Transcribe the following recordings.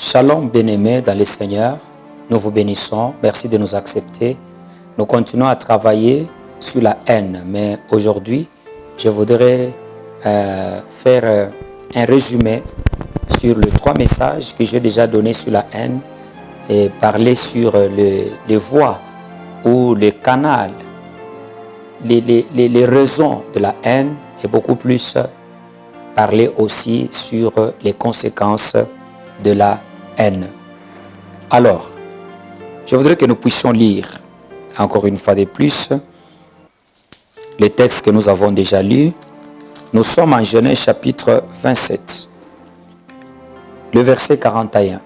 Shalom bien-aimés dans le Seigneur, nous vous bénissons, merci de nous accepter. Nous continuons à travailler sur la haine, mais aujourd'hui, je voudrais faire un résumé sur les 3 messages que j'ai déjà donnés sur la haine et parler sur les voies ou les canaux, les raisons de la haine et beaucoup plus parler aussi sur les conséquences de la haine. Alors, je voudrais que nous puissions lire encore une fois de plus les textes que nous avons déjà lus. Nous sommes en Genèse chapitre 27, le verset 41.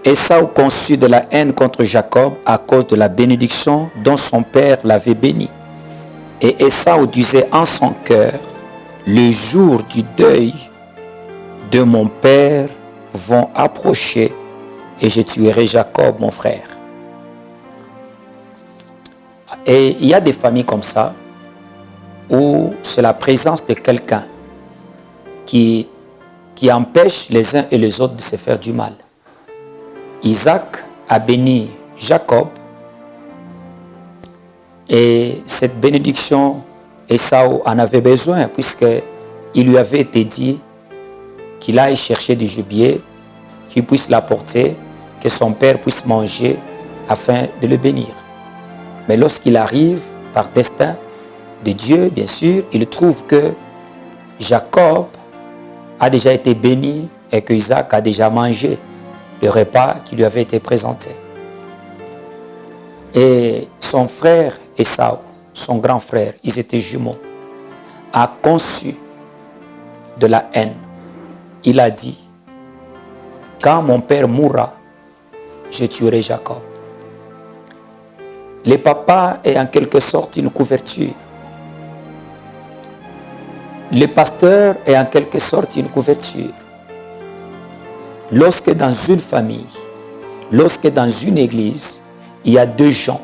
Ésaü conçut de la haine contre Jacob à cause de la bénédiction dont son père l'avait béni. Et Ésaü disait en son cœur, le jour du deuil de mon père vont approcher et je tuerai Jacob, mon frère. Et il y a des familles comme ça où c'est la présence de quelqu'un qui empêche les uns et les autres de se faire du mal. Isaac a béni Jacob et cette bénédiction, Ésaü en avait besoin puisqu'il lui avait été dit qu'il aille chercher du gibier, qu'il puisse l'apporter, que son père puisse manger afin de le bénir. Mais lorsqu'il arrive, par destin de Dieu, bien sûr, il trouve que Jacob a déjà été béni et que Isaac a déjà mangé le repas qui lui avait été présenté. Et son frère Ésaü, son grand frère, ils étaient jumeaux, a conçu de la haine. Il a dit, quand mon père mourra, je tuerai Jacob. Le papa est en quelque sorte une couverture. Le pasteur est en quelque sorte une couverture. Lorsque dans une famille, lorsque dans une église, il y a 2 gens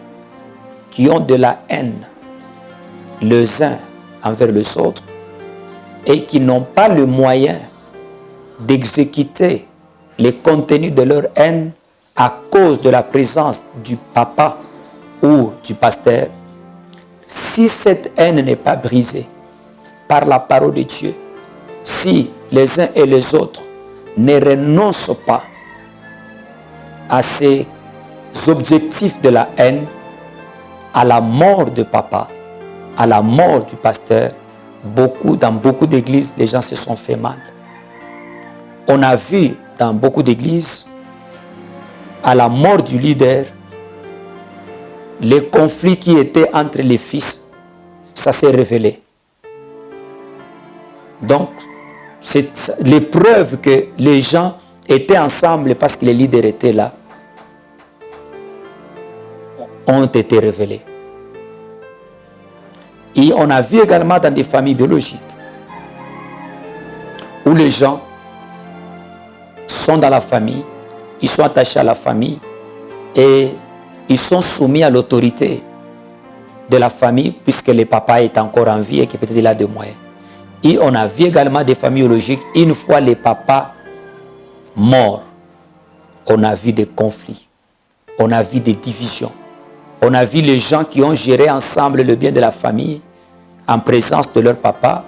qui ont de la haine les uns envers les autres et qui n'ont pas le moyen d'exécuter les contenus de leur haine à cause de la présence du papa ou du pasteur, si cette haine n'est pas brisée par la parole de Dieu, si les uns et les autres ne renoncent pas à ces objectifs de la haine, à la mort de papa, à la mort du pasteur, dans beaucoup d'églises, les gens se sont fait mal. On a vu dans beaucoup d'églises, à la mort du leader, les conflits qui étaient entre les fils, ça s'est révélé. Donc, c'est les preuves que les gens étaient ensemble parce que les leaders étaient là, ont été révélées. Et on a vu également dans des familles biologiques où les gens sont dans la famille, ils sont attachés à la famille et ils sont soumis à l'autorité de la famille puisque le papa est encore en vie et que peut-être il a des moyens. Et on a vu également des familles biologiques, une fois les papas morts, on a vu des conflits, on a vu des divisions. On a vu les gens qui ont géré ensemble le bien de la famille en présence de leur papa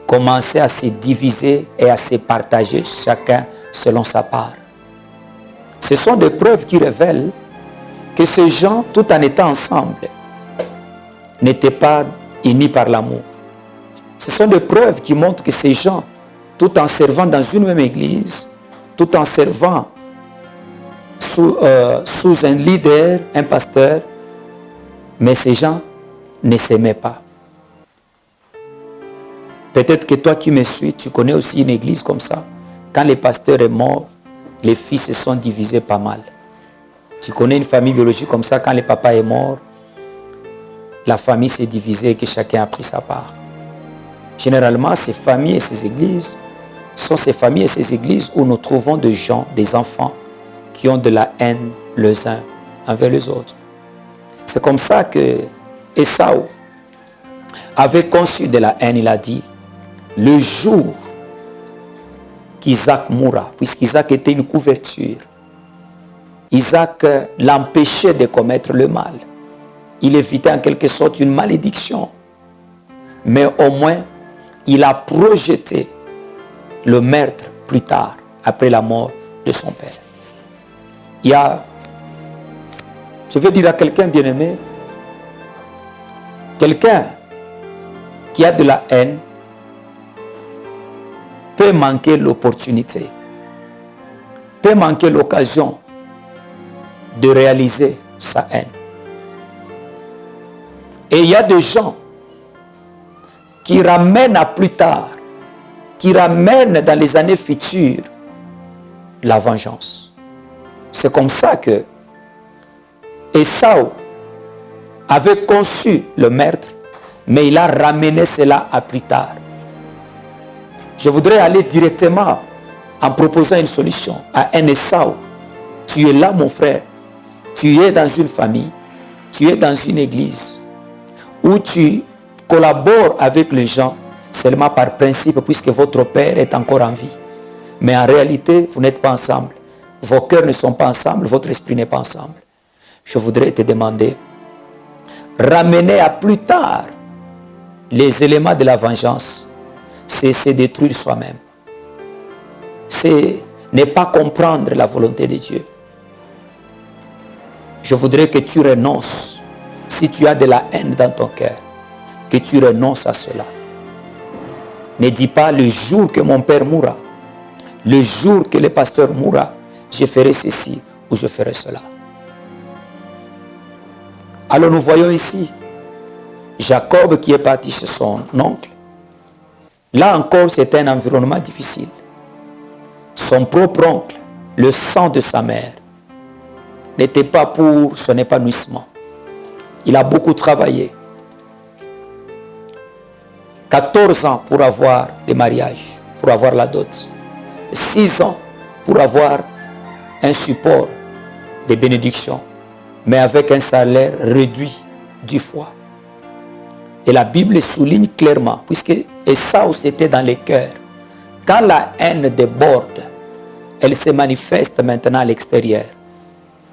commencer à se diviser et à se partager chacun selon sa part. Ce sont des preuves qui révèlent que ces gens, tout en étant ensemble, n'étaient pas unis par l'amour. Ce sont des preuves qui montrent que ces gens, tout en servant dans une même église, tout en servant sous un leader, un pasteur, mais ces gens ne s'aimaient pas. Peut-être que toi qui me suis, tu connais aussi une église comme ça. Quand le pasteur est mort, les fils se sont divisés pas mal. Tu connais une famille biologique comme ça, quand le papa est mort, la famille s'est divisée et que chacun a pris sa part. Généralement, ces familles et ces églises sont ces familles et ces églises où nous trouvons des gens, des enfants, qui ont de la haine les uns envers les autres. C'est comme ça que Ésaü avait conçu de la haine. Il a dit, le jour qu'Isaac mourra, puisqu'Isaac était une couverture. Isaac l'empêchait de commettre le mal. Il évitait en quelque sorte une malédiction. Mais au moins, il a projeté le meurtre plus tard, après la mort de son père. Je veux dire à quelqu'un bien-aimé, quelqu'un qui a de la haine peut manquer l'opportunité, peut manquer l'occasion de réaliser sa haine. Et il y a des gens qui ramènent à plus tard, qui ramènent dans les années futures la vengeance. C'est comme ça que Ésaü avait conçu le meurtre, mais il a ramené cela à plus tard. Je voudrais aller directement en proposant une solution à un Ésaü. Tu es là, mon frère. Tu es dans une famille, tu es dans une église où tu collabores avec les gens seulement par principe puisque votre père est encore en vie. Mais en réalité, vous n'êtes pas ensemble. Vos cœurs ne sont pas ensemble, votre esprit n'est pas ensemble. Je voudrais te demander, ramener à plus tard les éléments de la vengeance, c'est se détruire soi-même. C'est ne pas comprendre la volonté de Dieu. Je voudrais que tu renonces, si tu as de la haine dans ton cœur, que tu renonces à cela. Ne dis pas le jour que mon père mourra, le jour que le pasteur mourra, je ferai ceci ou je ferai cela. Alors nous voyons ici Jacob qui est parti chez son oncle. Là encore, c'est un environnement difficile. Son propre oncle, le sang de sa mère, n'était pas pour son épanouissement. Il a beaucoup travaillé. 14 ans pour avoir des mariages, pour avoir la dot. 6 ans pour avoir un support de bénédiction, mais avec un salaire réduit 10 fois. Et la Bible souligne clairement, puisque Ésaü c'était dans les cœurs, quand la haine déborde, elle se manifeste maintenant à l'extérieur.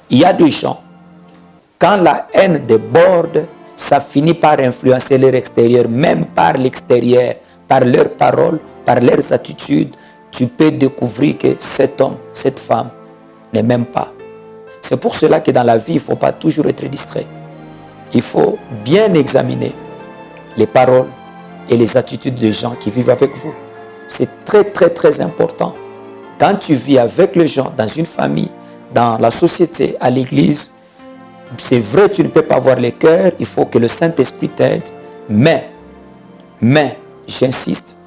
Il y a des gens, quand la haine déborde, ça finit par influencer leur extérieur, même par l'extérieur, par leurs paroles, par leurs attitudes. Tu peux découvrir que cet homme, cette femme, ne m'aime pas. C'est pour cela que dans la vie, il ne faut pas toujours être distrait. Il faut bien examiner les paroles et les attitudes des gens qui vivent avec vous. C'est très, très, très important. Quand tu vis avec les gens, dans une famille, dans la société, à l'église, c'est vrai, tu ne peux pas voir les cœurs, il faut que le Saint-Esprit t'aide, mais, j'insiste,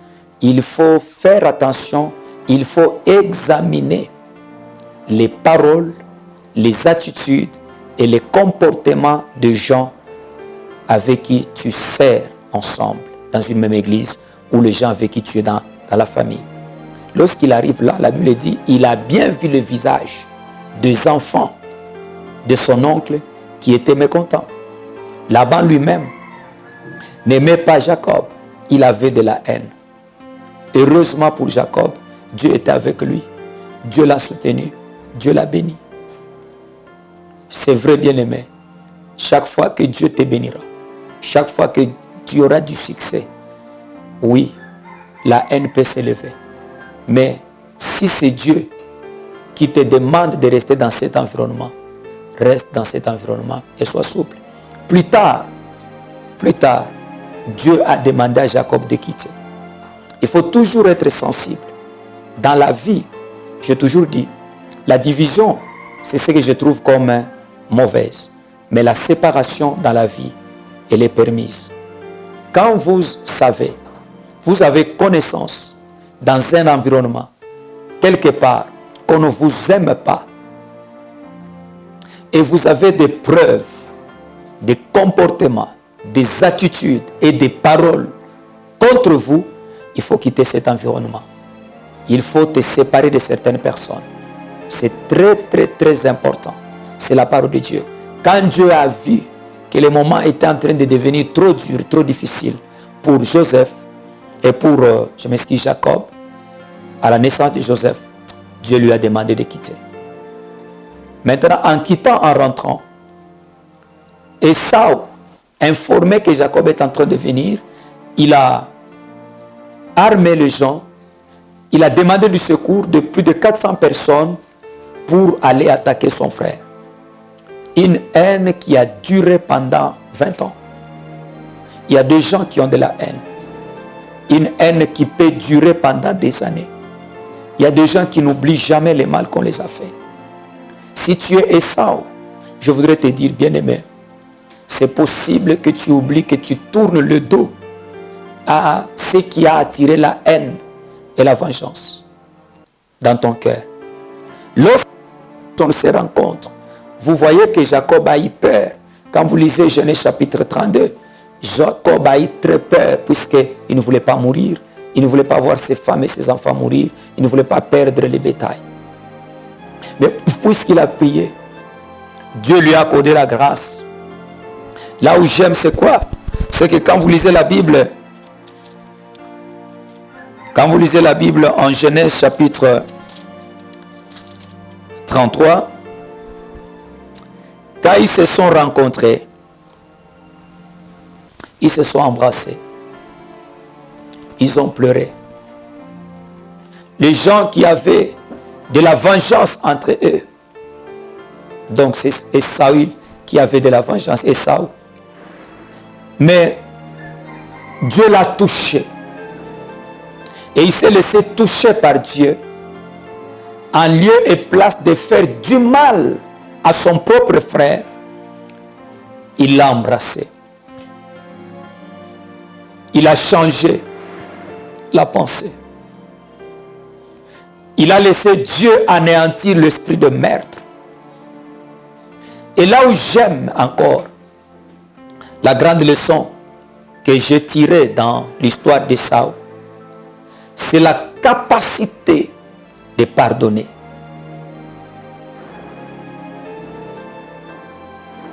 il faut faire attention, il faut examiner les paroles, les attitudes et les comportements des gens avec qui tu sers ensemble dans une même église ou les gens avec qui tu es dans la famille. Lorsqu'il arrive là, la Bible dit, il a bien vu le visage des enfants de son oncle qui était mécontent. Laban lui-même n'aimait pas Jacob. Il avait de la haine. Heureusement pour Jacob, Dieu était avec lui. Dieu l'a soutenu. Dieu l'a béni. C'est vrai, bien-aimé. Chaque fois que Dieu te bénira, chaque fois que tu auras du succès, oui, la haine peut s'élever. Mais si c'est Dieu qui te demande de rester dans cet environnement, reste dans cet environnement et sois souple. Plus tard, Dieu a demandé à Jacob de quitter. Il faut toujours être sensible. Dans la vie, j'ai toujours dit, la division, c'est ce que je trouve comme mauvaise. Mais la séparation dans la vie, elle est permise. Quand vous savez, vous avez connaissance dans un environnement, quelque part, qu'on ne vous aime pas, et vous avez des preuves, des comportements, des attitudes et des paroles contre vous, il faut quitter cet environnement. Il faut te séparer de certaines personnes. C'est très, très, très important. C'est la parole de Dieu. Quand Dieu a vu que le moment était en train de devenir trop dur, trop difficile pour Joseph et pour, je m'excuse, Jacob, à la naissance de Joseph, Dieu lui a demandé de quitter. Maintenant, en quittant, en rentrant, Ésaü, informé que Jacob est en train de venir, il a armé les gens, il a demandé du secours de plus de 400 personnes pour aller attaquer son frère. Une haine qui a duré pendant 20 ans. Il y a des gens qui ont de la haine. Une haine qui peut durer pendant des années. Il y a des gens qui n'oublient jamais le mal qu'on les a fait. Si tu es Ésaü, je voudrais te dire, bien-aimé, c'est possible que tu oublies, que tu tournes le dos à ce qui a attiré la haine et la vengeance dans ton cœur. Lorsqu'on se rencontre, vous voyez que Jacob a eu peur. Quand vous lisez Genèse chapitre 32, Jacob a eu très peur puisqu'il ne voulait pas mourir. Il ne voulait pas voir ses femmes et ses enfants mourir. Il ne voulait pas perdre les bétails. Mais puisqu'il a prié, Dieu lui a accordé la grâce. Là où j'aime, c'est quoi? C'est que quand vous lisez la Bible, en Genèse chapitre 33, quand ils se sont rencontrés, ils se sont embrassés. Ils ont pleuré. Les gens qui avaient de la vengeance entre eux. Donc c'est Ésaü qui avait de la vengeance, Ésaü. Mais Dieu l'a touché. Et il s'est laissé toucher par Dieu. En lieu et place de faire du mal à son propre frère, il l'a embrassé. Il a changé la pensée. Il a laissé Dieu anéantir l'esprit de meurtre. Et là où j'aime encore la grande leçon que j'ai tirée dans l'histoire d'Ésaü, c'est la capacité de pardonner.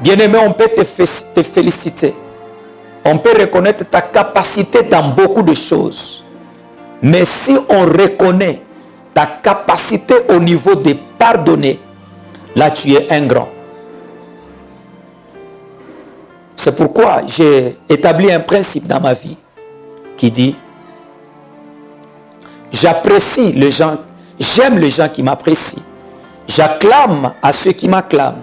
Bien-aimé, on peut te féliciter. On peut reconnaître ta capacité dans beaucoup de choses. Mais si on reconnaît ta capacité au niveau de pardonner, là tu es un grand. C'est pourquoi j'ai établi un principe dans ma vie qui dit: j'apprécie les gens, j'aime les gens qui m'apprécient. J'acclame à ceux qui m'acclament.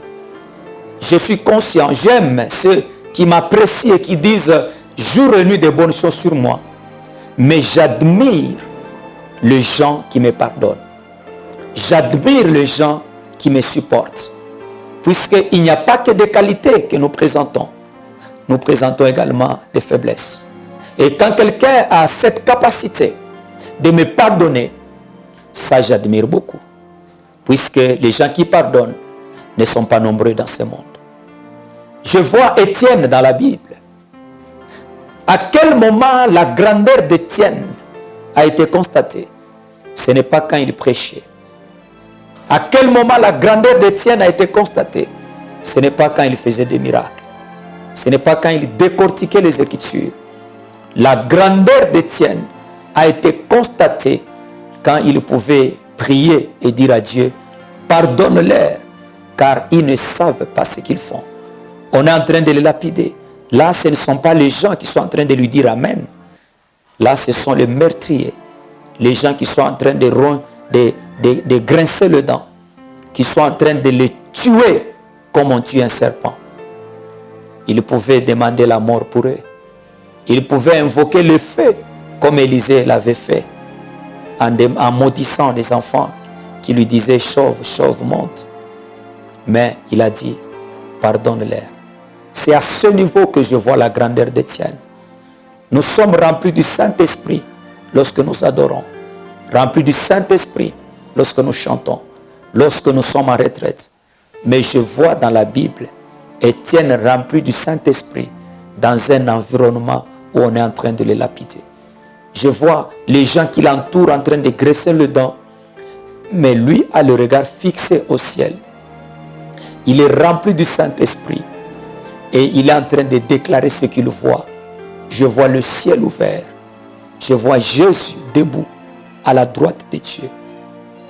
Je suis conscient, j'aime ceux qui m'apprécient et qui disent jour et nuit de bonnes choses sur moi. Mais j'admire les gens qui me pardonnent. J'admire les gens qui me supportent. Puisqu'il n'y a pas que des qualités que nous présentons. Nous présentons également des faiblesses. Et quand quelqu'un a cette capacité de me pardonner, ça j'admire beaucoup. Puisque les gens qui pardonnent ne sont pas nombreux dans ce monde. Je vois Étienne dans la Bible. À quel moment la grandeur d'Étienne a été constatée? Ce n'est pas quand il prêchait. À quel moment la grandeur d'Étienne a été constatée? Ce n'est pas quand il faisait des miracles. Ce n'est pas quand il décortiquait les Écritures. La grandeur d'Étienne a été constatée quand il pouvait prier et dire à Dieu: pardonne-leur, car ils ne savent pas ce qu'ils font. On est en train de les lapider. Là, ce ne sont pas les gens qui sont en train de lui dire Amen. Là, ce sont les meurtriers. Les gens qui sont en train de grincer le dent. Qui sont en train de les tuer comme on tue un serpent. Ils pouvaient demander la mort pour eux. Ils pouvaient invoquer le feu comme Élisée l'avait fait. En maudissant les enfants qui lui disaient chauve, chauve, monte. Mais il a dit pardonne-leur. C'est à ce niveau que je vois la grandeur d'Étienne. Nous sommes remplis du Saint-Esprit lorsque nous adorons. Remplis du Saint-Esprit lorsque nous chantons. Lorsque nous sommes en retraite. Mais je vois dans la Bible Étienne rempli du Saint-Esprit dans un environnement où on est en train de les lapider. Je vois les gens qui l'entourent en train de graisser le dent. Mais lui a le regard fixé au ciel. Il est rempli du Saint-Esprit. Et il est en train de déclarer ce qu'il voit. Je vois le ciel ouvert. Je vois Jésus debout. à la droite de Dieu.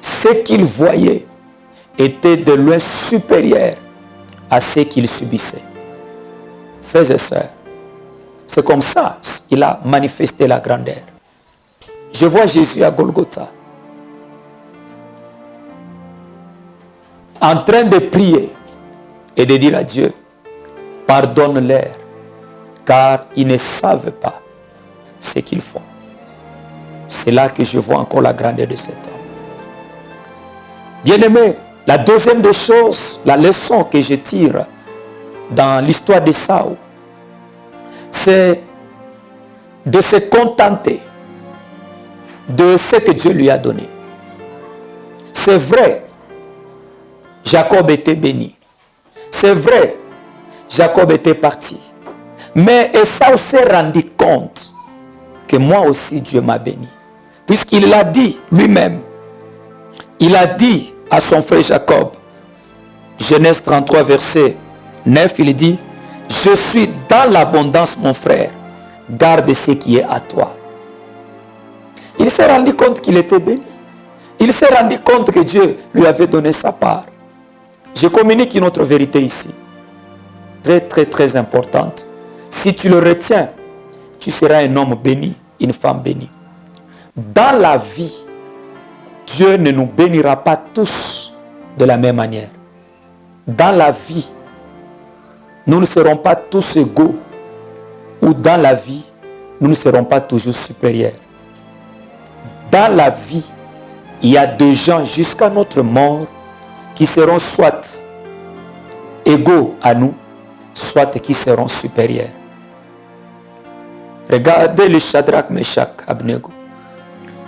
Ce qu'il voyait était de loin supérieur à ce qu'il subissait. Frères et sœurs, c'est comme ça qu'il a manifesté la grandeur. Je vois Jésus à Golgotha, en train de prier et de dire à Dieu, pardonne-leur, car ils ne savent pas ce qu'ils font. C'est là que je vois encore la grandeur de cet homme. Bien-aimé, la deuxième des choses, la leçon que je tire dans l'histoire d'Ésaü, c'est de se contenter de ce que Dieu lui a donné. C'est vrai, Jacob était béni. C'est vrai, Jacob était parti. Mais Ésaü s'est rendu compte que moi aussi Dieu m'a béni. Puisqu'il l'a dit lui-même. Il a dit à son frère Jacob, Genèse 33, verset 9, il dit, je suis dans l'abondance, mon frère, garde ce qui est à toi. Il s'est rendu compte qu'il était béni. Il s'est rendu compte que Dieu lui avait donné sa part. Je communique une autre vérité ici, très très très importante. Si tu le retiens, tu seras un homme béni, une femme bénie. Dans la vie, Dieu ne nous bénira pas tous de la même manière. Dans la vie, nous ne serons pas tous égaux, ou dans la vie, nous ne serons pas toujours supérieurs. Dans la vie, il y a des gens jusqu'à notre mort qui seront soit égaux à nous, soit qui seront supérieurs. Regardez les Shadrach, Meshach, Abednego.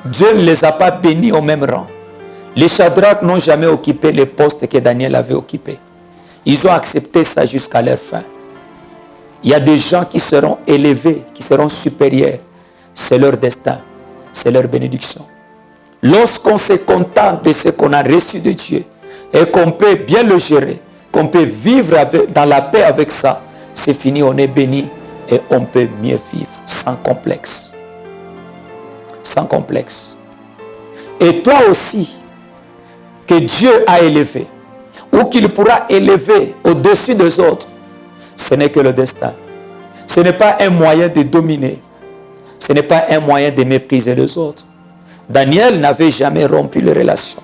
Dieu ne les a pas bénis au même rang. Les Shadrach n'ont jamais occupé les postes que Daniel avait occupés. Ils ont accepté ça jusqu'à leur fin. Il y a des gens qui seront élevés, qui seront supérieurs. C'est leur destin, c'est leur bénédiction. Lorsqu'on se contente de ce qu'on a reçu de Dieu et qu'on peut bien le gérer, qu'on peut vivre dans la paix avec ça, c'est fini, on est béni et on peut mieux vivre sans complexe. Sans complexe. Et toi aussi, que Dieu a élevé, ou qu'il pourra élever au-dessus des autres, ce n'est que le destin. Ce n'est pas un moyen de dominer. Ce n'est pas un moyen de mépriser les autres. Daniel n'avait jamais rompu les relations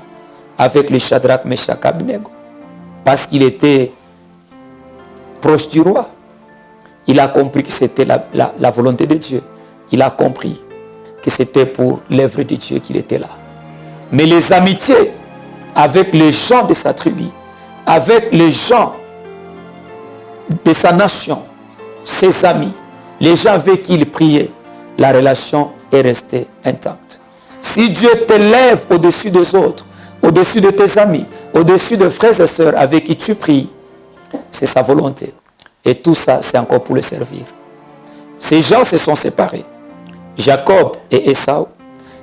avec les Shadrach, Meshach, Abednego, parce qu'il était proche du roi. Il a compris que c'était la volonté de Dieu. Il a compris que c'était pour l'œuvre de Dieu qu'il était là. Mais les amitiés avec les gens de sa tribu, avec les gens de sa nation, ses amis, les gens avec qui il priait, la relation est restée intacte. Si Dieu t'élève au-dessus des autres, au-dessus de tes amis, au-dessus de frères et sœurs avec qui tu pries, c'est sa volonté. Et tout ça, c'est encore pour le servir. Ces gens se sont séparés. Jacob et Ésaü,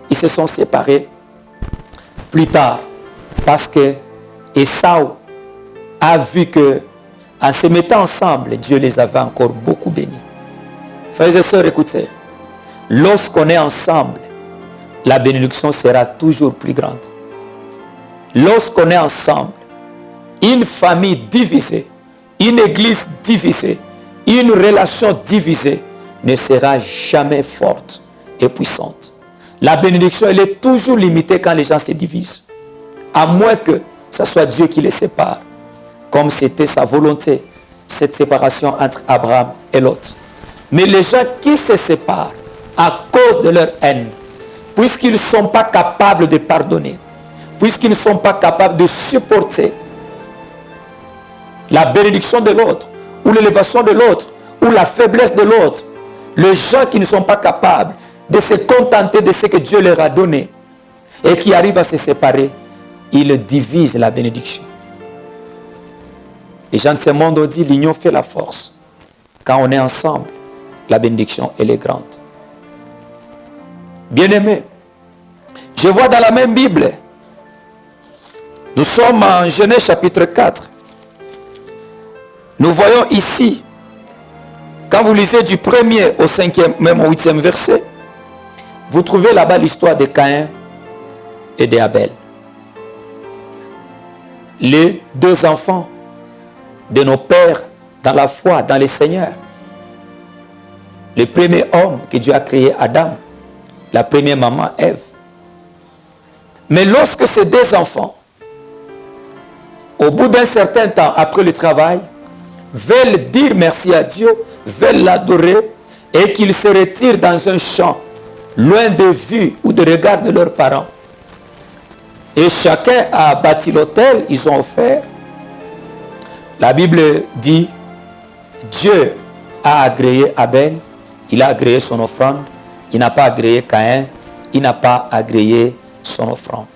ils se sont séparés plus tard parce que Ésaü a vu que en se mettant ensemble, Dieu les avait encore beaucoup bénis. Frères et sœurs, écoutez, lorsqu'on est ensemble, la bénédiction sera toujours plus grande. Lorsqu'on est ensemble, une famille divisée, une église divisée, une relation divisée ne sera jamais forte et puissante. La bénédiction, elle est toujours limitée quand les gens se divisent. À moins que ce soit Dieu qui les sépare, comme c'était sa volonté, cette séparation entre Abraham et Lot. Mais les gens qui se séparent à cause de leur haine, puisqu'ils ne sont pas capables de pardonner, puisqu'ils ne sont pas capables de supporter la bénédiction de l'autre, ou l'élévation de l'autre, ou la faiblesse de l'autre, les gens qui ne sont pas capables de se contenter de ce que Dieu leur a donné et qui arrivent à se séparer, ils divisent la bénédiction. Les gens de ce monde ont dit l'union fait la force. Quand on est ensemble, la bénédiction elle est grande. Bien-aimés, je vois dans la même Bible, nous sommes en Genèse chapitre 4. Nous voyons ici, quand vous lisez du 1er au 5e, même au 8e verset, vous trouvez là-bas l'histoire de Caïn et d'Abel. Les deux enfants de nos pères dans la foi, dans le Seigneur. Le premier homme que Dieu a créé, Adam. La première maman, Ève. Mais lorsque ces deux enfants, au bout d'un certain temps, après le travail, veulent dire merci à Dieu, veulent l'adorer, et qu'ils se retirent dans un champ, loin de vue ou de regard de leurs parents. Et chacun a bâti l'autel, ils ont offert. La Bible dit, Dieu a agréé Abel, il a agréé son offrande, il n'a pas agréé Caïn, il n'a pas agréé son offrande.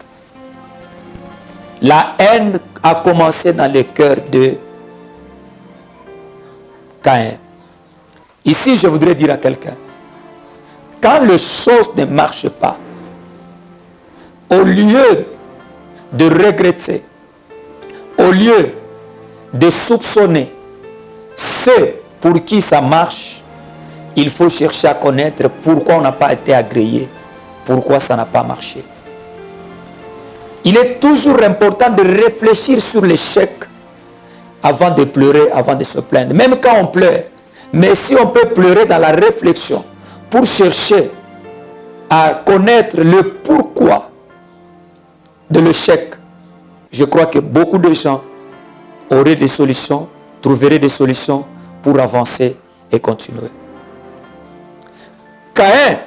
La haine a commencé dans le cœur de Caïn. Ici, je voudrais dire à quelqu'un, quand les choses ne marchent pas, au lieu de regretter, au lieu de soupçonner ceux pour qui ça marche, il faut chercher à connaître pourquoi on n'a pas été agréé, pourquoi ça n'a pas marché. Il est toujours important de réfléchir sur l'échec avant de pleurer, avant de se plaindre. Même quand on pleure, mais si on peut pleurer dans la réflexion pour chercher à connaître le pourquoi de l'échec, je crois que beaucoup de gens auraient des solutions, trouveraient des solutions pour avancer et continuer. Caïn,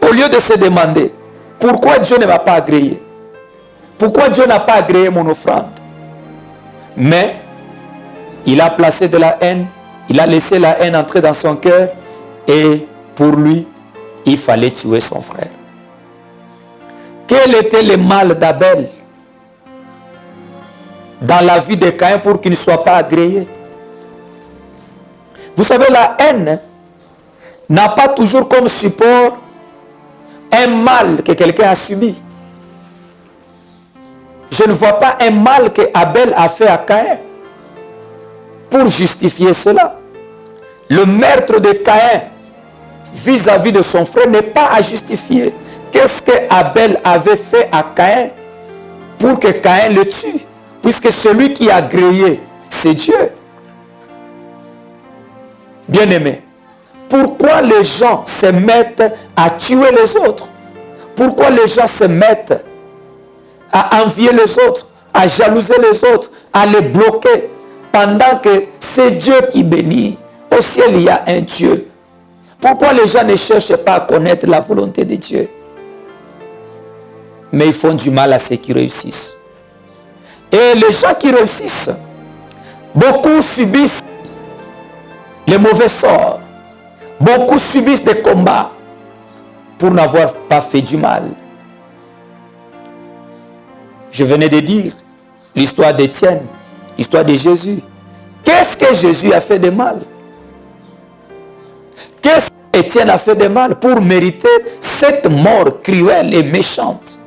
au lieu de se demander pourquoi Dieu ne m'a pas agréé, pourquoi Dieu n'a pas agréé mon offrande, mais il a placé de la haine, il a laissé la haine entrer dans son cœur et pour lui, il fallait tuer son frère. Quel était le mal d'Abel dans la vie de Caïn pour qu'il ne soit pas agréé? Vous savez, la haine n'a pas toujours comme support un mal que quelqu'un a subi. Je ne vois pas un mal que Abel a fait à Caïn pour justifier cela. Le meurtre de Caïn vis-à-vis de son frère n'est pas à justifier. Qu'est-ce que Abel avait fait à Caïn pour que Caïn le tue? Puisque celui qui a grillé, c'est Dieu. Bien-aimé, pourquoi les gens se mettent à tuer les autres? Pourquoi les gens se mettent à envier les autres, à jalouser les autres, à les bloquer, pendant que c'est Dieu qui bénit? Au ciel, il y a un Dieu. Pourquoi les gens ne cherchent pas à connaître la volonté de Dieu? Mais ils font du mal à ceux qui réussissent. Et les gens qui réussissent, beaucoup subissent les mauvais sorts. Beaucoup subissent des combats pour n'avoir pas fait du mal. Je venais de dire l'histoire d'Étienne, l'histoire de Jésus. Qu'est-ce que Jésus a fait de mal? Qu'est-ce qu'Étienne a fait de mal pour mériter cette mort cruelle et méchante?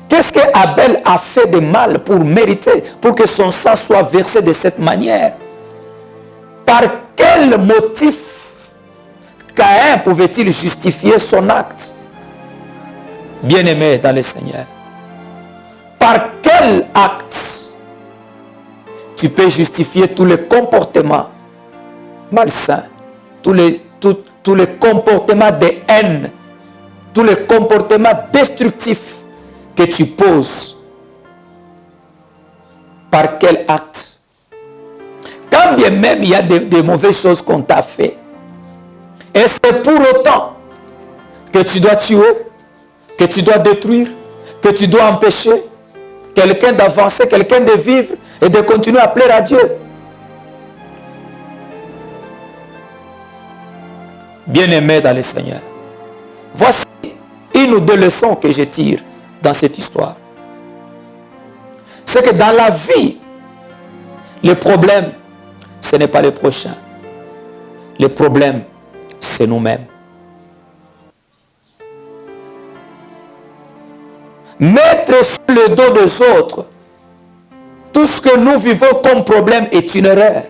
Qu'est-ce que Abel a fait de mal pour mériter, pour que son sang soit versé de cette manière? Par quel motif Caïn pouvait-il justifier son acte? Bien-aimé dans le Seigneur, par quel acte tu peux justifier tous les comportements malsains, tous les comportements de haine, tous les comportements destructifs que tu poses? Par quel acte? Quand bien même il y a des mauvaises choses qu'on t'a fait, et c'est pour autant que tu dois tuer, que tu dois détruire, que tu dois empêcher quelqu'un d'avancer, quelqu'un de vivre et de continuer à plaire à Dieu? Bien-aimé dans le Seigneur, voici une ou deux leçons que je tire dans cette histoire. C'est que dans la vie, le problème, ce n'est pas le prochain. Le problème, c'est nous-mêmes. Mettre sur le dos des autres tout ce que nous vivons comme problème est une erreur.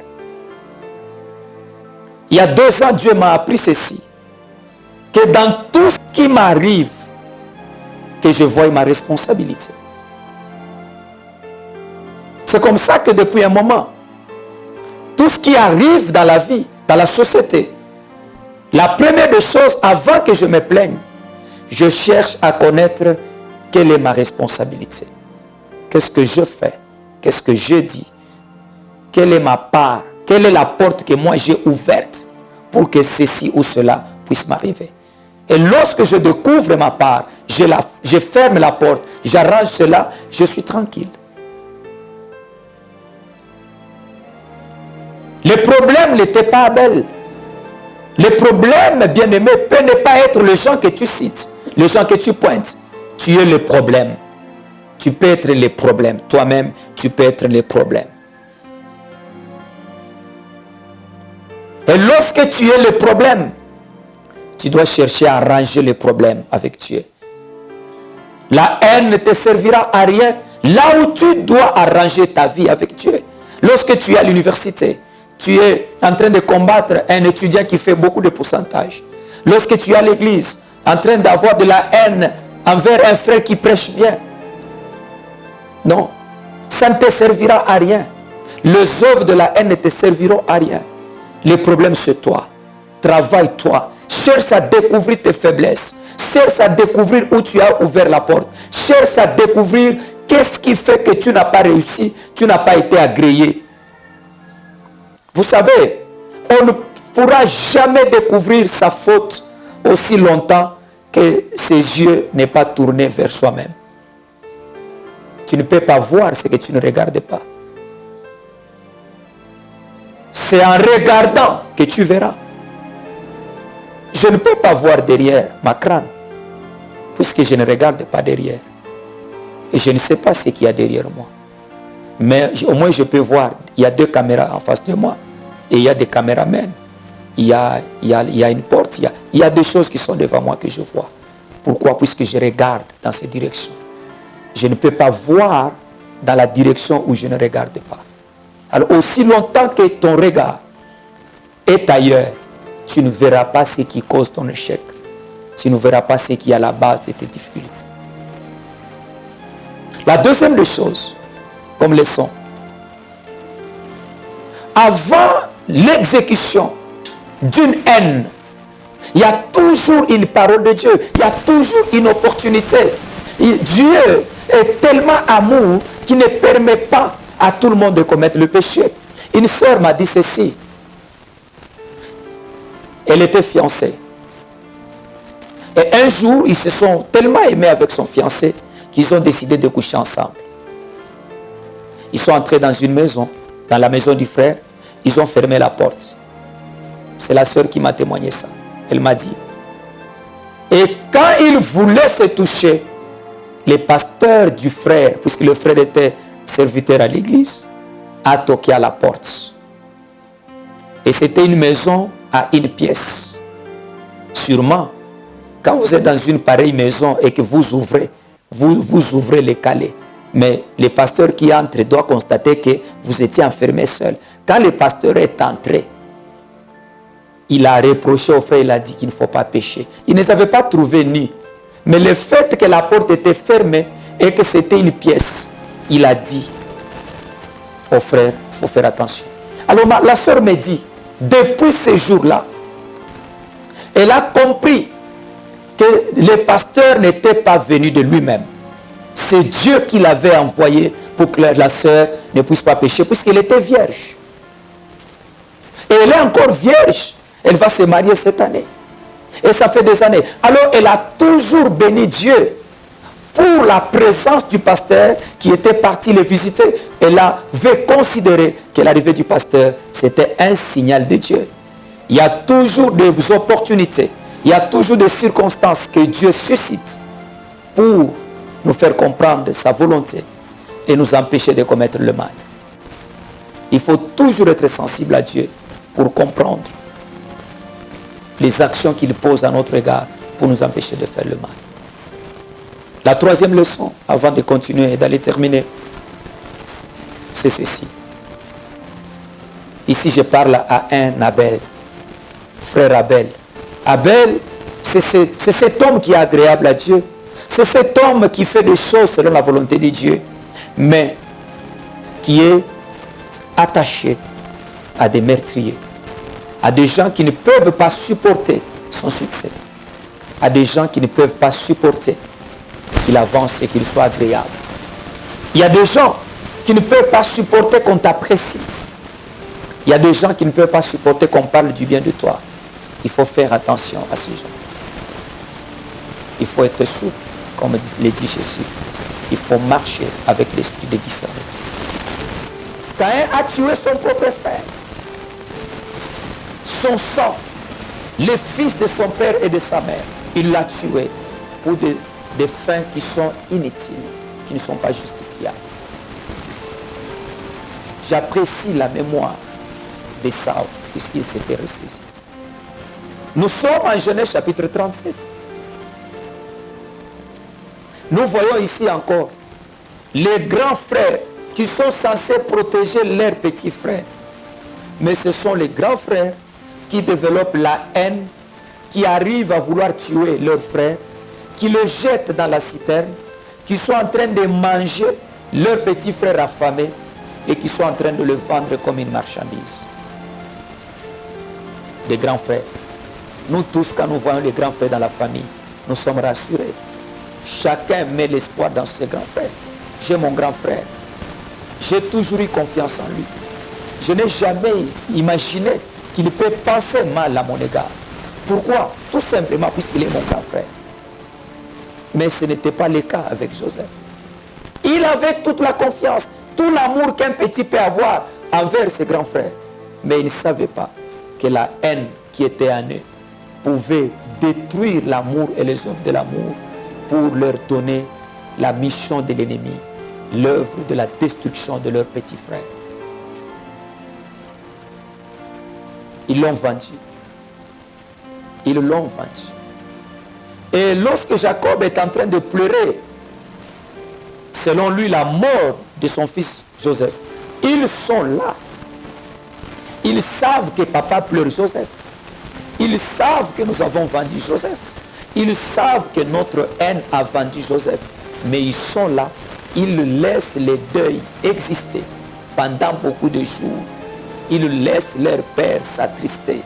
Il y a 2 ans, Dieu m'a appris ceci, que dans tout ce qui m'arrive, que je voie ma responsabilité. C'est comme ça que depuis un moment, tout ce qui arrive dans la vie, dans la société, la première des choses, avant que je me plaigne, je cherche à connaître quelle est ma responsabilité. Qu'est-ce que je fais? Qu'est-ce que je dis? Quelle est ma part? Quelle est la porte que moi j'ai ouverte pour que ceci ou cela puisse m'arriver? Et lorsque je découvre ma part, je ferme la porte, j'arrange cela, je suis tranquille. Le problème n'était pas Abel. Le problème, bien-aimé, peut ne pas être les gens que tu cites, les gens que tu pointes. Tu es le problème. Tu peux être le problème. Toi-même, tu peux être le problème. Et lorsque tu es le problème, tu dois chercher à arranger le problème avec Dieu. La haine ne te servira à rien là où tu dois arranger ta vie avec Dieu. Lorsque tu es à l'université, tu es en train de combattre un étudiant qui fait beaucoup de pourcentage. Lorsque tu es à l'église, en train d'avoir de la haine envers un frère qui prêche bien. Non, ça ne te servira à rien. Les œuvres de la haine ne te serviront à rien. Le problème c'est toi. Travaille-toi. Cherche à découvrir tes faiblesses. Cherche à découvrir où tu as ouvert la porte. Cherche à découvrir qu'est-ce qui fait que tu n'as pas réussi, tu n'as pas été agréé. Vous savez, on ne pourra jamais découvrir sa faute aussi longtemps que ses yeux n'aient pas tourné vers soi-même. Tu ne peux pas voir ce que tu ne regardes pas. C'est en regardant que tu verras. Je ne peux pas voir derrière ma crâne, puisque je ne regarde pas derrière. Et je ne sais pas ce qu'il y a derrière moi. Mais au moins je peux voir. Il y a 2 caméras en face de moi. Et il y a des caméramans. Il y a une porte. Il y a des choses qui sont devant moi que je vois. Pourquoi? Puisque je regarde dans ces directions. Je ne peux pas voir dans la direction où je ne regarde pas. Alors aussi longtemps que ton regard est ailleurs, tu ne verras pas ce qui cause ton échec. Tu ne verras pas ce qui est à la base de tes difficultés. La deuxième des choses, comme leçon, avant l'exécution d'une haine, il y a toujours une parole de Dieu. Il y a toujours une opportunité. Dieu est tellement amour qu'il ne permet pas à tout le monde de commettre le péché. Une sœur m'a dit ceci. Elle était fiancée. Et un jour, ils se sont tellement aimés avec son fiancé qu'ils ont décidé de coucher ensemble. Ils sont entrés dans une maison, dans la maison du frère. Ils ont fermé la porte. C'est la sœur qui m'a témoigné ça. Elle m'a dit. Et quand ils voulaient se toucher, le pasteur du frère, puisque le frère était serviteur à l'église, a toqué à la porte. Et c'était une maison à une pièce. Sûrement, quand vous êtes dans une pareille maison et que vous ouvrez les calets, mais le pasteur qui entre doit constater que vous étiez enfermé seul. Quand le pasteur est entré, il a reproché au frère, il a dit qu'il ne faut pas pécher. Il ne savait pas trouver nu. Mais le fait que la porte était fermée et que c'était une pièce, il a dit au frère, il faut faire attention. Alors la sœur me dit, depuis ce jour-là, elle a compris que le pasteur n'était pas venu de lui-même. C'est Dieu qui l'avait envoyé pour que la sœur ne puisse pas pécher, puisqu'elle était vierge. Et elle est encore vierge. Elle va se marier cette année. Et ça fait des années. Alors elle a toujours béni Dieu pour la présence du pasteur qui était parti le visiter. Elle avait considéré que l'arrivée du pasteur, c'était un signal de Dieu. Il y a toujours des opportunités. Il y a toujours des circonstances que Dieu suscite pour nous faire comprendre sa volonté et nous empêcher de commettre le mal. Il faut toujours être sensible à Dieu pour comprendre les actions qu'il pose à notre égard pour nous empêcher de faire le mal. La troisième leçon, avant de continuer et d'aller terminer, c'est ceci. Ici, je parle à un Abel, frère Abel. Abel, c'est cet homme qui est agréable à Dieu. C'est cet homme qui fait des choses selon la volonté de Dieu, mais qui est attaché à des meurtriers, à des gens qui ne peuvent pas supporter son succès, à des gens qui ne peuvent pas supporter qu'il avance et qu'il soit agréable. Il y a des gens qui ne peuvent pas supporter qu'on t'apprécie. Il y a des gens qui ne peuvent pas supporter qu'on parle du bien de toi. Il faut faire attention à ces gens. Il faut être souple, comme le dit Jésus. Il faut marcher avec l'esprit de discernement. Caïn a tué son propre frère. Son sang, le fils de son père et de sa mère, il l'a tué pour des fins qui sont inutiles, qui ne sont pas justifiables. J'apprécie la mémoire de Saül, puisqu'il s'était ressaisi. Nous sommes en Genèse chapitre 37. Nous voyons ici encore les grands frères qui sont censés protéger leurs petits frères. Mais ce sont les grands frères qui développent la haine, qui arrivent à vouloir tuer leurs frères, qui le jettent dans la citerne, qui sont en train de manger leurs petits frères affamés et qui sont en train de le vendre comme une marchandise. Des grands frères. Nous tous, quand nous voyons les grands frères dans la famille, nous sommes rassurés. Chacun met l'espoir dans ses grands frères. J'ai mon grand frère. J'ai toujours eu confiance en lui. Je n'ai jamais imaginé qu'il peut penser mal à mon égard. Pourquoi? Tout simplement puisqu'il est mon grand frère. Mais ce n'était pas le cas avec Joseph. Il avait toute la confiance, tout l'amour qu'un petit peut avoir envers ses grands frères. Mais il ne savait pas que la haine qui était en eux pouvait détruire l'amour et les œuvres de l'amour pour leur donner la mission de l'ennemi, l'œuvre de la destruction de leurs petits frères. Ils l'ont vendu. Ils l'ont vendu. Et lorsque Jacob est en train de pleurer, selon lui, la mort de son fils Joseph, ils sont là. Ils savent que papa pleure Joseph. Ils savent que nous avons vendu Joseph. Ils savent que notre haine a vendu Joseph. Mais ils sont là. Ils laissent les deuils exister pendant beaucoup de jours. Ils laissent leur père s'attrister.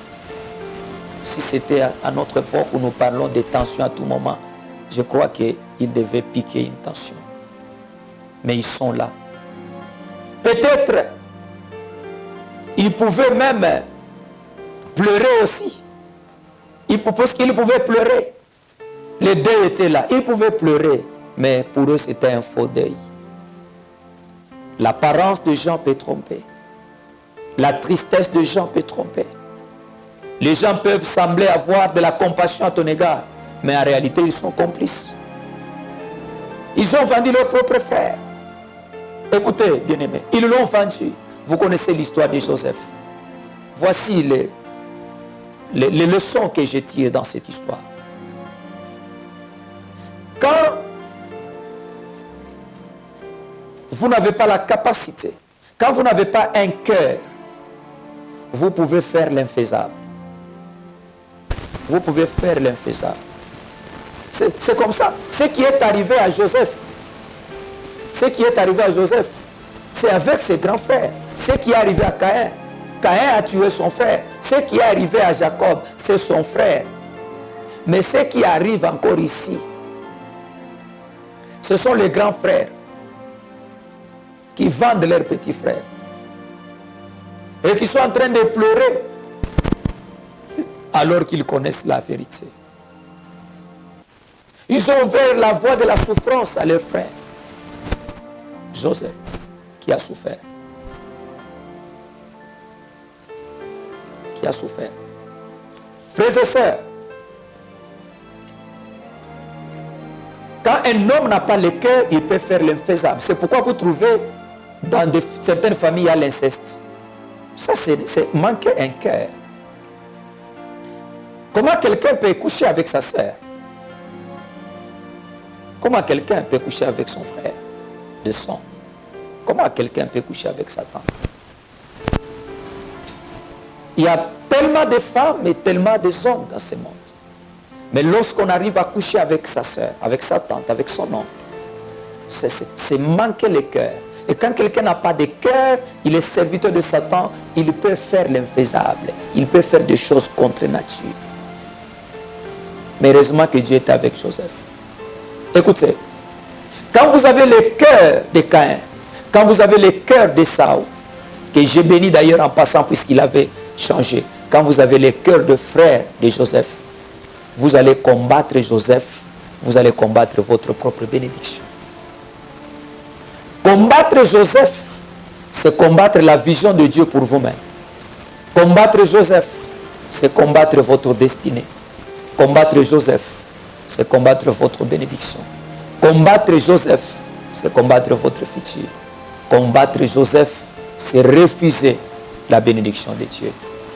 Si c'était à notre époque où nous parlons de tensions à tout moment, je crois qu'ils devaient piquer une tension. Mais ils sont là. Peut-être, ils pouvaient même pleurer aussi. Parce qu'ils pouvaient pleurer. Les deuils étaient là. Ils pouvaient pleurer. Mais pour eux, c'était un faux deuil. L'apparence de gens peut tromper. La tristesse de gens peut tromper. Les gens peuvent sembler avoir de la compassion à ton égard, mais en réalité, ils sont complices. Ils ont vendu leur propre frère. Écoutez, bien-aimés, ils l'ont vendu. Vous connaissez l'histoire de Joseph. Voici les leçons que je tire dans cette histoire. Quand vous n'avez pas la capacité, quand vous n'avez pas un cœur, vous pouvez faire l'infaisable. Vous pouvez faire l'infaisable. C'est comme ça. Ce qui est arrivé à Joseph, ce qui est arrivé à Joseph, c'est avec ses grands frères. Ce qui est arrivé à Caïn, Caïn a tué son frère. Ce qui est arrivé à Jacob, c'est son frère. Mais ce qui arrive encore ici, ce sont les grands frères qui vendent leurs petits frères et qui sont en train de pleurer alors qu'ils connaissent la vérité. Ils ont ouvert la voie de la souffrance à leurs frères. Joseph, qui a souffert. Qui a souffert. Frères et sœurs, quand un homme n'a pas le cœur, il peut faire l'infaisable. C'est pourquoi vous trouvez dans certaines familles, il y a l'inceste. Ça, c'est manquer un cœur. Comment quelqu'un peut coucher avec sa sœur? Comment quelqu'un peut coucher avec son frère de sang? Comment quelqu'un peut coucher avec sa tante? Il y a tellement de femmes et tellement d'hommes dans ce monde. Mais lorsqu'on arrive à coucher avec sa soeur, avec sa tante, avec son oncle, c'est manquer le cœur. Et quand quelqu'un n'a pas de cœur, il est serviteur de Satan, il peut faire l'infaisable. Il peut faire des choses contre nature. Mais heureusement que Dieu est avec Joseph. Écoutez, quand vous avez le cœur de Caïn, quand vous avez le cœur de Saül, que j'ai béni d'ailleurs en passant puisqu'il avait changé, quand vous avez le cœur de frère de Joseph, vous allez combattre Joseph, vous allez combattre votre propre bénédiction. Combattre Joseph, c'est combattre la vision de Dieu pour vous-même. Combattre Joseph, c'est combattre votre destinée. Combattre Joseph, c'est combattre votre bénédiction. Combattre Joseph, c'est combattre votre futur. Combattre Joseph, c'est refuser la bénédiction de Dieu.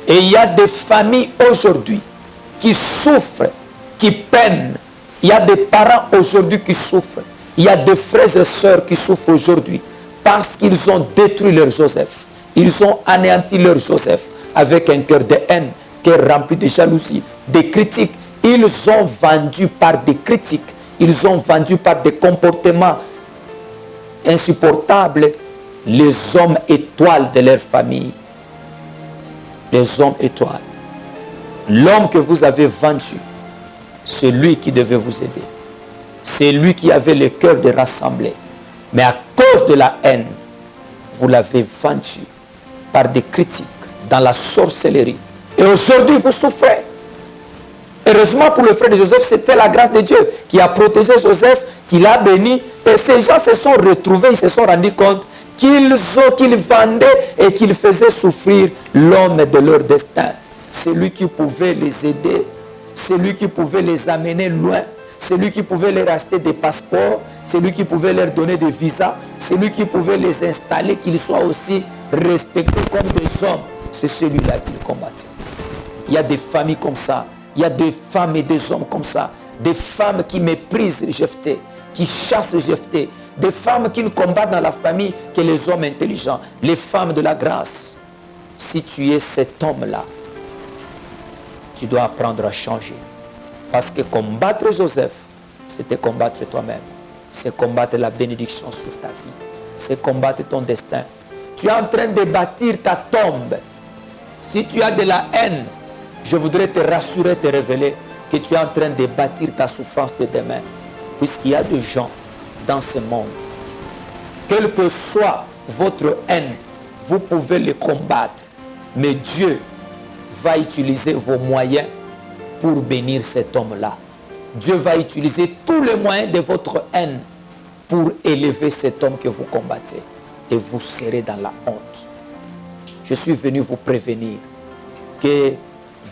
Et il y a des familles aujourd'hui qui souffrent, qui peinent. Il y a des parents aujourd'hui qui souffrent. Il y a des frères et sœurs qui souffrent aujourd'hui parce qu'ils ont détruit leur Joseph. Ils ont anéanti leur Joseph avec un cœur de haine, cœur rempli de jalousie, de critiques. Ils ont vendu par des critiques, ils ont vendu par des comportements insupportables les hommes étoiles de leur famille. Les hommes étoiles. L'homme que vous avez vendu, c'est lui qui devait vous aider. C'est lui qui avait le cœur de rassembler. Mais à cause de la haine, vous l'avez vendu par des critiques, dans la sorcellerie. Et aujourd'hui, vous souffrez. Heureusement pour le frère de Joseph, c'était la grâce de Dieu qui a protégé Joseph, qui l'a béni. Et ces gens se sont retrouvés, ils se sont rendus compte qu'ils vendaient et qu'ils faisaient souffrir l'homme de leur destin. C'est lui qui pouvait les aider, c'est lui qui pouvait les amener loin, c'est lui qui pouvait leur acheter des passeports, c'est lui qui pouvait leur donner des visas, c'est lui qui pouvait les installer, qu'ils soient aussi respectés comme des hommes. C'est celui-là qui le combattait. Il y a des familles comme ça, il y a des femmes et des hommes comme ça, des femmes qui méprisent Jephthé, qui chassent Jephthé, des femmes qui ne combattent dans la famille que les hommes intelligents, les femmes de la grâce. Si tu es cet homme-là, tu dois apprendre à changer. Parce que combattre Joseph, c'était combattre toi-même. C'est combattre la bénédiction sur ta vie. C'est combattre ton destin. Tu es en train de bâtir ta tombe. Si tu as de la haine, je voudrais te rassurer, te révéler que tu es en train de bâtir ta souffrance de demain. Puisqu'il y a des gens dans ce monde. Quelle que soit votre haine, vous pouvez les combattre. Mais Dieu va utiliser vos moyens pour bénir cet homme-là. Dieu va utiliser tous les moyens de votre haine pour élever cet homme que vous combattez. Et vous serez dans la honte. Je suis venu vous prévenir que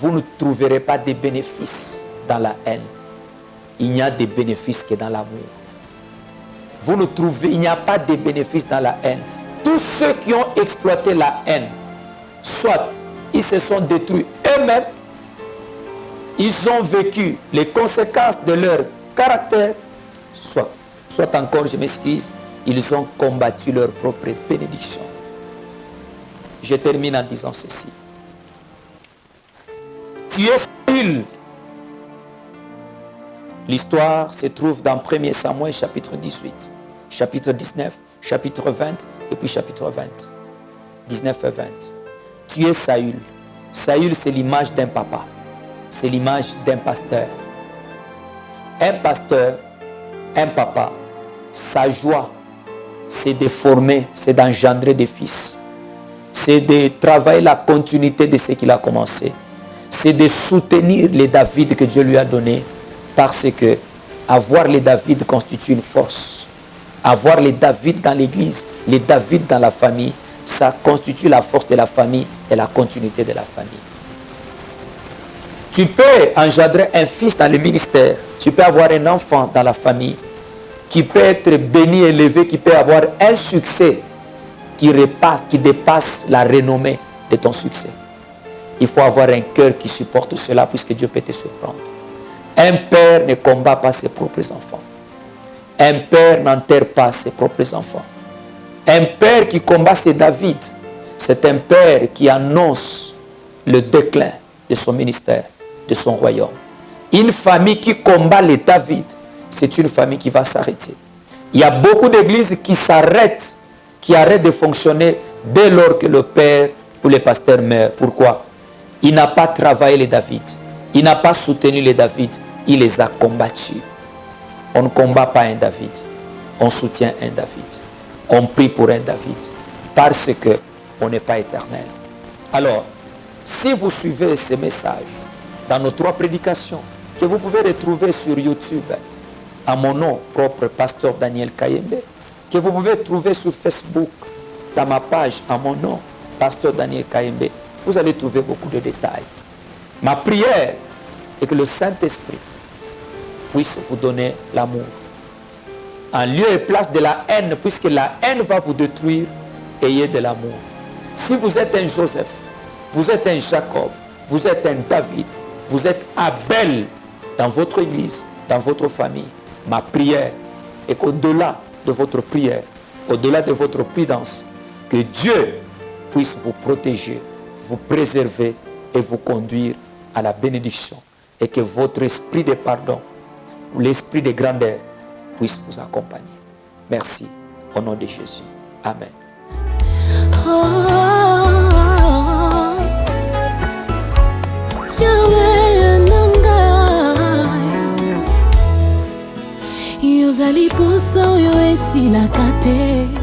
vous ne trouverez pas de bénéfices dans la haine. Il n'y a des bénéfices que dans l'amour. Vous ne trouvez, il n'y a pas de bénéfices dans la haine. Tous ceux qui ont exploité la haine, soit ils se sont détruits eux-mêmes, ils ont vécu les conséquences de leur caractère, soit encore, je m'excuse, ils ont combattu leur propre bénédiction. Je termine en disant ceci. Tu es Saül. L'histoire se trouve dans 1 Samuel chapitre 18, chapitre 19, chapitre 20 et puis chapitre 20. 19 et 20. Tu es Saül. Saül, c'est l'image d'un papa. C'est l'image d'un pasteur. Un pasteur, un papa, sa joie, c'est de former, c'est d'engendrer des fils. C'est de travailler la continuité de ce qu'il a commencé. C'est de soutenir les David que Dieu lui a donnés. Parce que avoir les David constitue une force. Avoir les David dans l'église, les David dans la famille, ça constitue la force de la famille et la continuité de la famille. Tu peux engendrer un fils dans le ministère. Tu peux avoir un enfant dans la famille qui peut être béni, élevé, qui peut avoir un succès qui dépasse la renommée de ton succès. Il faut avoir un cœur qui supporte cela puisque Dieu peut te surprendre. Un père ne combat pas ses propres enfants. Un père n'enterre pas ses propres enfants. Un père qui combat, c'est David. C'est un père qui annonce le déclin de son ministère, de son royaume. Une famille qui combat les David, c'est une famille qui va s'arrêter. Il y a beaucoup d'églises qui s'arrêtent, qui arrêtent de fonctionner dès lors que le père ou le pasteur meurt. Pourquoi? Il n'a pas travaillé les David. Il n'a pas soutenu les David. Il les a combattus. On ne combat pas un David. On soutient un David. On prie pour un David. Parce qu'on n'est pas éternel. Alors, si vous suivez ces messages dans nos 3 prédications, que vous pouvez retrouver sur YouTube, à mon nom propre, Pasteur Daniel Kayembe, que vous pouvez trouver sur Facebook, dans ma page, à mon nom, Pasteur Daniel Kayembe, vous allez trouver beaucoup de détails. Ma prière est que le Saint-Esprit puisse vous donner l'amour. En lieu et place de la haine, puisque la haine va vous détruire, ayez de l'amour. Si vous êtes un Joseph, vous êtes un Jacob, vous êtes un David, vous êtes Abel dans votre église, dans votre famille, ma prière est qu'au-delà de votre prière, au-delà de votre prudence, que Dieu puisse vous protéger, vous préserver et vous conduire à la bénédiction. Et que votre esprit de pardon, ou l'esprit de grandeur, puisse vous accompagner. Merci. Au nom de Jésus. Amen. Yozali poso yo esilaka te.